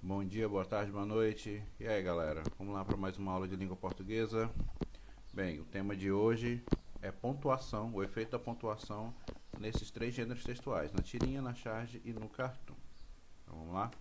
Bom dia, boa tarde, boa noite. E aí, galera? Vamos lá para mais uma aula de língua portuguesa. Bem, o tema de hoje é pontuação, o efeito da pontuação nesses três gêneros textuais, na tirinha, na charge e no cartoon. Então, vamos lá?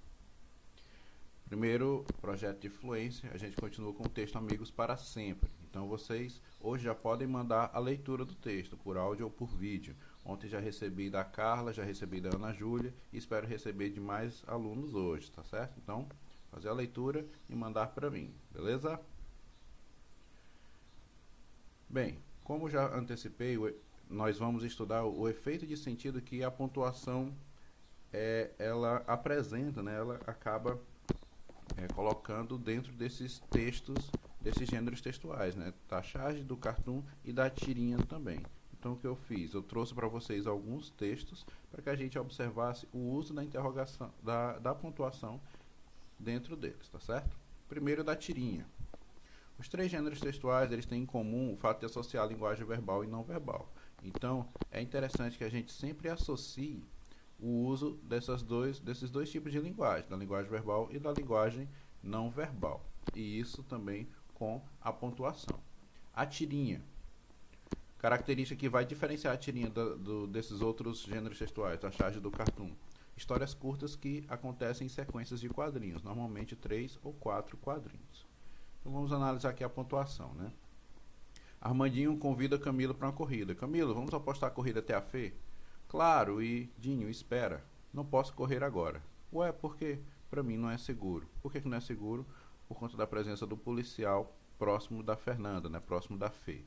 Primeiro, projeto de fluência, a gente continua com o texto Amigos para Sempre. Então, vocês hoje já podem mandar a leitura do texto, por áudio ou por vídeo. Ontem já recebi da Carla, já recebi da Ana Júlia e espero receber de mais alunos hoje, tá certo? Então, fazer a leitura e mandar para mim, beleza? Bem, como já antecipei, nós vamos estudar o efeito de sentido que a pontuação ela apresenta, né? Ela acaba colocando dentro desses textos, desses gêneros textuais, né? Da charge, do cartoon e da tirinha também. Então, o que eu fiz? Eu trouxe para vocês alguns textos para que a gente observasse o uso da interrogação, da pontuação dentro deles, tá certo? Primeiro, da tirinha. Os três gêneros textuais eles têm em comum o fato de associar a linguagem verbal e não verbal. Então, é interessante que a gente sempre associe o uso desses dois tipos de linguagem, da linguagem verbal e da linguagem não verbal. E isso também com a pontuação. A tirinha. Característica que vai diferenciar a tirinha desses outros gêneros textuais, da charge do cartoon. Histórias curtas que acontecem em sequências de quadrinhos, normalmente 3 ou 4 quadrinhos. Então vamos analisar aqui a pontuação, né? Armandinho convida Camilo para uma corrida. Camilo, vamos apostar a corrida até a Fê? Claro, e Dinho, espera. Não posso correr agora. Ué, por quê? Para mim não é seguro. Por que não é seguro? Por conta da presença do policial próximo da Fernanda, né? Próximo da Fê.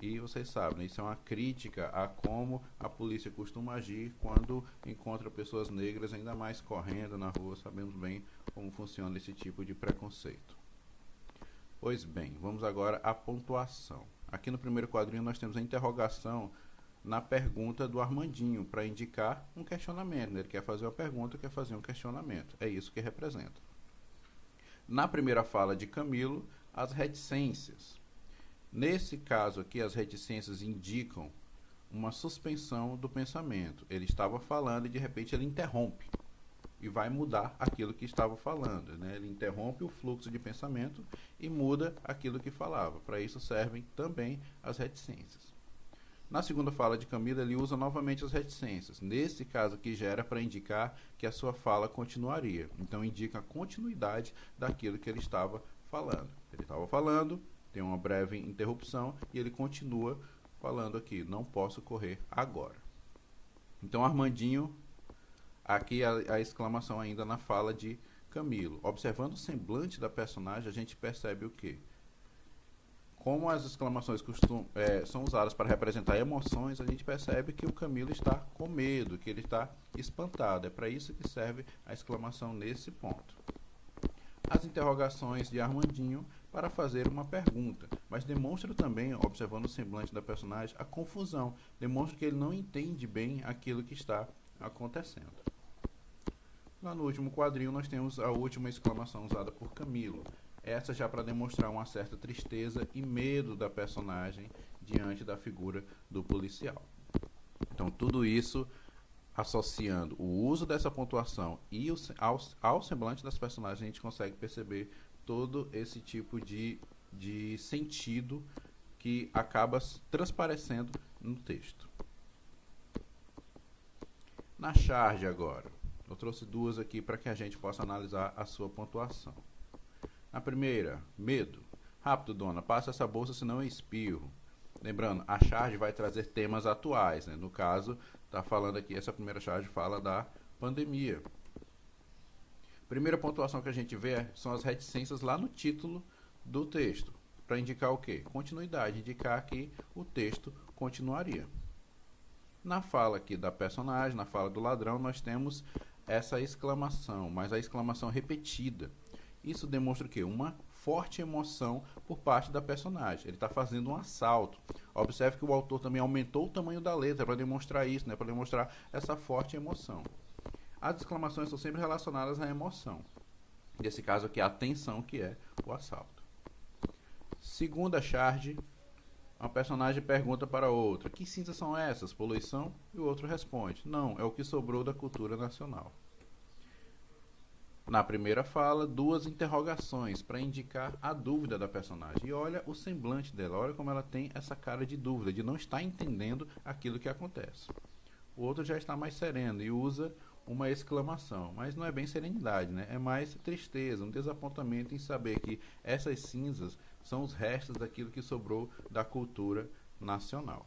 E vocês sabem, né? Isso é uma crítica a como a polícia costuma agir quando encontra pessoas negras, ainda mais correndo na rua. Sabemos bem como funciona esse tipo de preconceito. Pois bem, vamos agora à pontuação. Aqui no primeiro quadrinho nós temos a interrogação na pergunta do Armandinho, para indicar um questionamento. Ele quer fazer uma pergunta, quer fazer um questionamento. É isso que representa. Na primeira fala de Camilo, as reticências. Nesse caso aqui, as reticências indicam uma suspensão do pensamento. Ele estava falando e de repente ele interrompe e vai mudar aquilo que estava falando, né? Ele interrompe o fluxo de pensamento e muda aquilo que falava. Para isso servem também as reticências. Na segunda fala de Camila, ele usa novamente as reticências. Nesse caso aqui, já era para indicar que a sua fala continuaria. Então, indica a continuidade daquilo que ele estava falando. Ele estava falando, tem uma breve interrupção e ele continua falando aqui. Não posso correr agora. Então, Armandinho, aqui a exclamação ainda na fala de Camilo. Observando o semblante da personagem, a gente percebe o quê? Como as exclamações são usadas para representar emoções, a gente percebe que o Camilo está com medo, que ele está espantado. É para isso que serve a exclamação nesse ponto. As interrogações de Armandinho para fazer uma pergunta, mas demonstra também, observando o semblante da personagem, a confusão. Demonstra que ele não entende bem aquilo que está acontecendo. Lá no último quadrinho nós temos a última exclamação usada por Camilo. Essa já para demonstrar uma certa tristeza e medo da personagem diante da figura do policial. Então, tudo isso associando o uso dessa pontuação e ao semblante das personagens, a gente consegue perceber todo esse tipo de sentido que acaba transparecendo no texto. Na charge agora, eu trouxe duas aqui para que a gente possa analisar a sua pontuação. Na primeira, medo. Rápido, dona, passa essa bolsa, senão eu espirro. Lembrando, a charge vai trazer temas atuais, né? No caso, está falando aqui, essa primeira charge fala da pandemia. Primeira pontuação que a gente vê são as reticências lá no título do texto, para indicar o quê? Continuidade, indicar que o texto continuaria. Na fala aqui da personagem, na fala do ladrão, nós temos essa exclamação, mas a exclamação repetida. Isso demonstra o quê? Uma forte emoção por parte da personagem. Ele está fazendo um assalto. Observe que o autor também aumentou o tamanho da letra para demonstrar isso, né? Para demonstrar essa forte emoção. As exclamações são sempre relacionadas à emoção. Nesse caso aqui, a tensão, que é o assalto. Segunda charge, uma personagem pergunta para outra: que cinzas são essas? Poluição? E o outro responde: não, é o que sobrou da cultura nacional. Na primeira fala, duas interrogações para indicar a dúvida da personagem. E olha o semblante dela, olha como ela tem essa cara de dúvida, de não estar entendendo aquilo que acontece. O outro já está mais sereno e usa uma exclamação, mas não é bem serenidade, né? É mais tristeza, um desapontamento em saber que essas cinzas são os restos daquilo que sobrou da cultura nacional.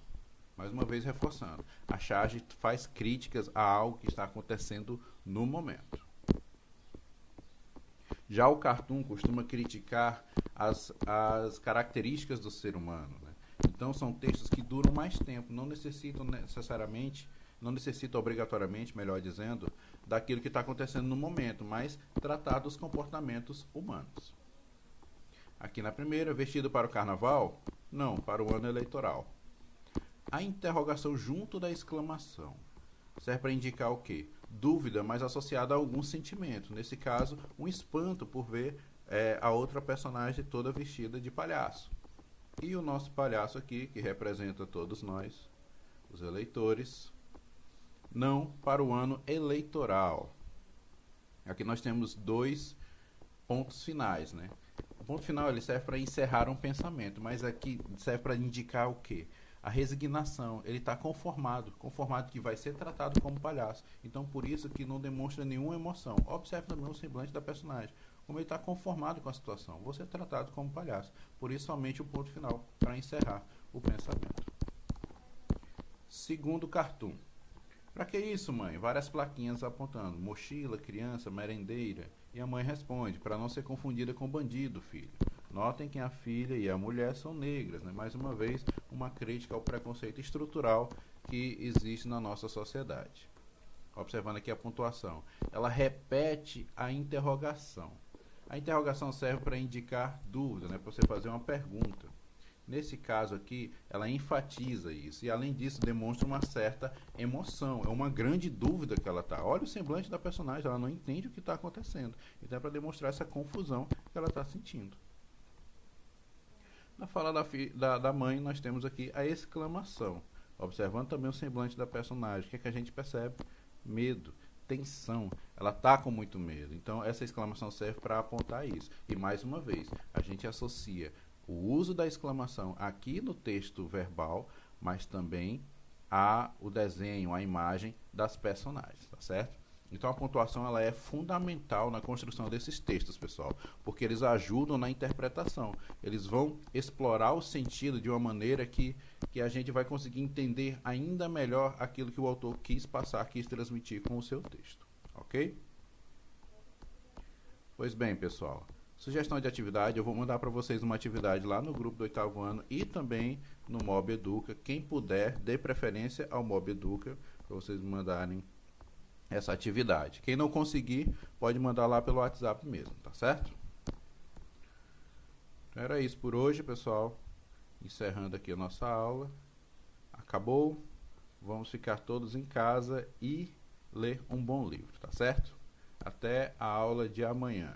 Mais uma vez reforçando, a charge faz críticas a algo que está acontecendo no momento. Já o cartoon costuma criticar as características do ser humano, né? Então são textos que duram mais tempo, não necessitam necessariamente, não necessita obrigatoriamente, melhor dizendo, daquilo que está acontecendo no momento, mas tratar dos comportamentos humanos. Aqui na primeira, vestido para o carnaval? Não, para o ano eleitoral. A interrogação junto da exclamação serve para indicar o quê? Dúvida, mas associada a algum sentimento. Nesse caso, um espanto por ver a outra personagem toda vestida de palhaço. E o nosso palhaço aqui, que representa todos nós, os eleitores, não para o ano eleitoral. Aqui nós temos dois pontos finais, né? O ponto final ele serve para encerrar um pensamento, mas aqui serve para indicar o quê? A resignação. Ele está conformado que vai ser tratado como palhaço. Então, por isso que não demonstra nenhuma emoção. Observe também o semblante da personagem. Como ele está conformado com a situação. Vou ser tratado como palhaço. Por isso, somente o ponto final para encerrar o pensamento. Segundo cartoon. Pra que isso, mãe? Várias plaquinhas apontando. Mochila, criança, merendeira. E a mãe responde, para não ser confundida com bandido, filho. Notem que a filha e a mulher são negras, né? Mais uma vez, uma crítica ao preconceito estrutural que existe na nossa sociedade. Observando aqui a pontuação. Ela repete a interrogação. A interrogação serve para indicar dúvida, né? Para você fazer uma pergunta. Nesse caso aqui, ela enfatiza isso e, além disso, demonstra uma certa emoção. É uma grande dúvida que ela está. Olha o semblante da personagem, ela não entende o que está acontecendo. Então é para demonstrar essa confusão que ela está sentindo. Na fala da mãe, nós temos aqui a exclamação. Observando também o semblante da personagem. O que é que a gente percebe? Medo, tensão. Ela está com muito medo. Então essa exclamação serve para apontar isso. E mais uma vez, a gente associa o uso da exclamação aqui no texto verbal, mas também o desenho, a imagem das personagens, tá certo? Então a pontuação ela é fundamental na construção desses textos, pessoal, porque eles ajudam na interpretação. Eles vão explorar o sentido de uma maneira que a gente vai conseguir entender ainda melhor aquilo que o autor quis passar, quis transmitir com o seu texto, ok? Pois bem, pessoal. Sugestão de atividade, eu vou mandar para vocês uma atividade lá no grupo do 8º ano e também no Mob Educa. Quem puder, dê preferência ao Mob Educa para vocês me mandarem essa atividade. Quem não conseguir, pode mandar lá pelo WhatsApp mesmo, tá certo? Então era isso por hoje, pessoal. Encerrando aqui a nossa aula. Acabou. Vamos ficar todos em casa e ler um bom livro, tá certo? Até a aula de amanhã.